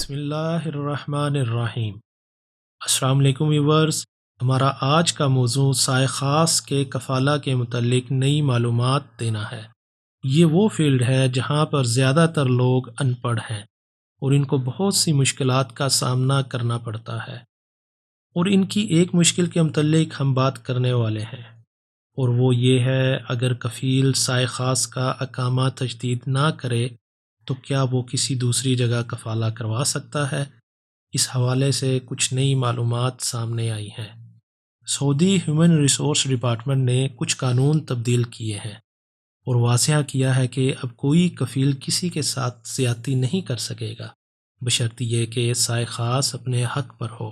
بسم اللہ الرحمن الرحیم۔ السلام علیکم ویورز، ہمارا آج کا موضوع سائے خاص کے کفالہ کے متعلق نئی معلومات دینا ہے۔ یہ وہ فیلڈ ہے جہاں پر زیادہ تر لوگ ان پڑھ ہیں اور ان کو بہت سی مشکلات کا سامنا کرنا پڑتا ہے، اور ان کی ایک مشکل کے متعلق ہم بات کرنے والے ہیں، اور وہ یہ ہے اگر کفیل سائے خاص کا اقامہ تجدید نہ کرے تو کیا وہ کسی دوسری جگہ کفالہ کروا سکتا ہے؟ اس حوالے سے کچھ نئی معلومات سامنے آئی ہیں۔ سعودی ہیومن ریسورس ڈپارٹمنٹ نے کچھ قانون تبدیل کیے ہیں اور واضح کیا ہے کہ اب کوئی کفیل کسی کے ساتھ زیادتی نہیں کر سکے گا، بشرط یہ کہ سائے خاص اپنے حق پر ہو۔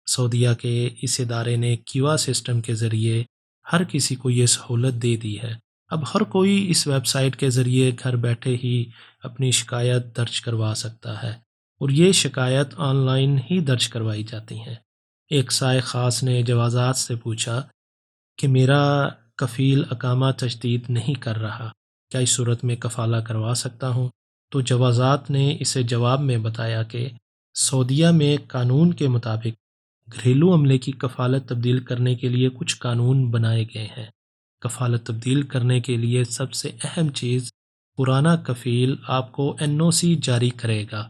سعودیہ کے اس ادارے نے کیوا سسٹم کے ذریعے ہر کسی کو یہ سہولت دے دی ہے۔ اب ہر کوئی اس ویب سائٹ کے ذریعے گھر بیٹھے ہی اپنی شکایت درج کروا سکتا ہے، اور یہ شکایت آن لائن ہی درج کروائی جاتی ہیں۔ ایک سائے خاص نے جوازات سے پوچھا کہ میرا کفیل اقامہ تجدید نہیں کر رہا، کیا اس صورت میں کفالہ کروا سکتا ہوں؟ تو جوازات نے اسے جواب میں بتایا کہ سعودیہ میں قانون کے مطابق گھریلو عملے کی کفالت تبدیل کرنے کے لیے کچھ قانون بنائے گئے ہیں۔ کفالت تبدیل کرنے کے لیے سب سے اہم چیز پرانا کفیل آپ کو NOC جاری کرے گا،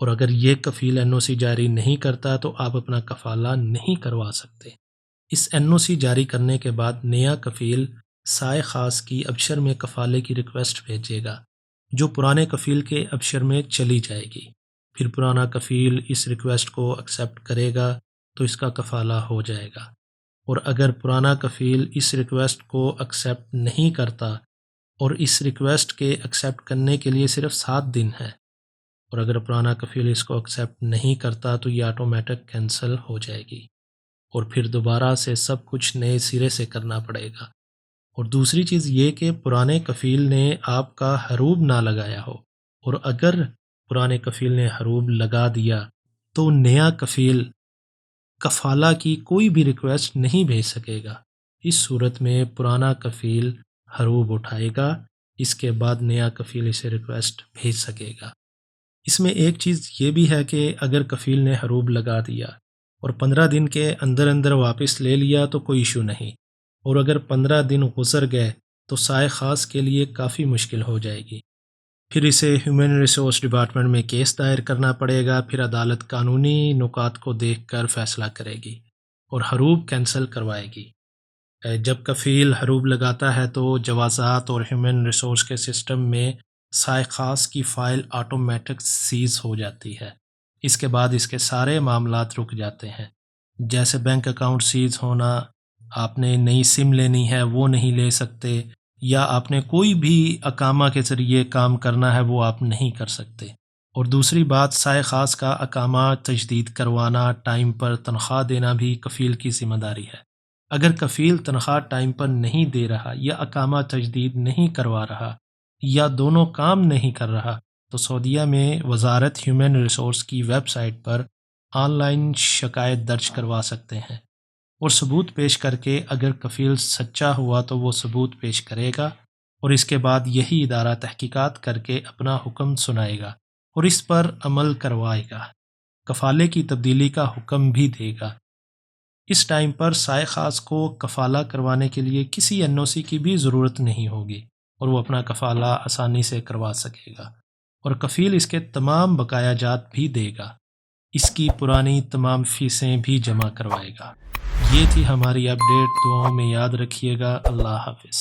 اور اگر یہ کفیل NOC جاری نہیں کرتا تو آپ اپنا کفالہ نہیں کروا سکتے۔ اس NOC جاری کرنے کے بعد نیا کفیل سائے خاص کی ابشر میں کفالے کی ریکویسٹ بھیجے گا، جو پرانے کفیل کے ابشر میں چلی جائے گی۔ پھر پرانا کفیل اس ریکویسٹ کو ایکسیپٹ کرے گا تو اس کا کفالہ ہو جائے گا، اور اگر پرانا کفیل اس ریکویسٹ کو ایکسیپٹ نہیں کرتا، اور اس ریکویسٹ کے ایکسیپٹ کرنے کے لیے صرف 7 دن ہے، اور اگر پرانا کفیل اس کو ایکسیپٹ نہیں کرتا تو یہ آٹومیٹک کینسل ہو جائے گی، اور پھر دوبارہ سے سب کچھ نئے سرے سے کرنا پڑے گا۔ اور دوسری چیز یہ کہ پرانے کفیل نے آپ کا حروب نہ لگایا ہو، اور اگر پرانے کفیل نے حروب لگا دیا تو نیا کفیل کفالہ کی کوئی بھی ریکویسٹ نہیں بھیج سکے گا۔ اس صورت میں پرانا کفیل حروب اٹھائے گا، اس کے بعد نیا کفیل اسے ریکویسٹ بھیج سکے گا۔ اس میں ایک چیز یہ بھی ہے کہ اگر کفیل نے حروب لگا دیا اور 15 دن کے اندر اندر واپس لے لیا تو کوئی ایشو نہیں، اور اگر 15 دن گزر گئے تو سائے خاص کے لیے کافی مشکل ہو جائے گی۔ پھر اسے ہیومن ریسورس ڈپارٹمنٹ میں کیس دائر کرنا پڑے گا، پھر عدالت قانونی نکات کو دیکھ کر فیصلہ کرے گی اور حروب کینسل کروائے گی۔ جب کفیل حروب لگاتا ہے تو جوازات اور ہیومن ریسورس کے سسٹم میں سائے خاص کی فائل آٹومیٹک سیز ہو جاتی ہے۔ اس کے بعد اس کے سارے معاملات رک جاتے ہیں، جیسے بینک اکاؤنٹ سیز ہونا، آپ نے نئی سم لینی ہے وہ نہیں لے سکتے، یا آپ نے کوئی بھی اقامہ کے ذریعے کام کرنا ہے وہ آپ نہیں کر سکتے۔ اور دوسری بات، سائے خاص کا اقامہ تجدید کروانا، ٹائم پر تنخواہ دینا بھی کفیل کی ذمہ داری ہے۔ اگر کفیل تنخواہ ٹائم پر نہیں دے رہا، یا اقامہ تجدید نہیں کروا رہا، یا دونوں کام نہیں کر رہا، تو سعودیہ میں وزارت ہیومن ریسورس کی ویب سائٹ پر آن لائن شکایت درج کروا سکتے ہیں، اور ثبوت پیش کر کے اگر کفیل سچا ہوا تو وہ ثبوت پیش کرے گا، اور اس کے بعد یہی ادارہ تحقیقات کر کے اپنا حکم سنائے گا اور اس پر عمل کروائے گا، کفالے کی تبدیلی کا حکم بھی دے گا۔ اس ٹائم پر سائے خاص کو کفالہ کروانے کے لیے کسی NOC کی بھی ضرورت نہیں ہوگی، اور وہ اپنا کفالہ آسانی سے کروا سکے گا، اور کفیل اس کے تمام بقایا جات بھی دے گا، اس کی پرانی تمام فیسیں بھی جمع کروائے گا۔ یہ تھی ہماری اپڈیٹ، دعاؤں میں یاد رکھیے گا۔ اللہ حافظ۔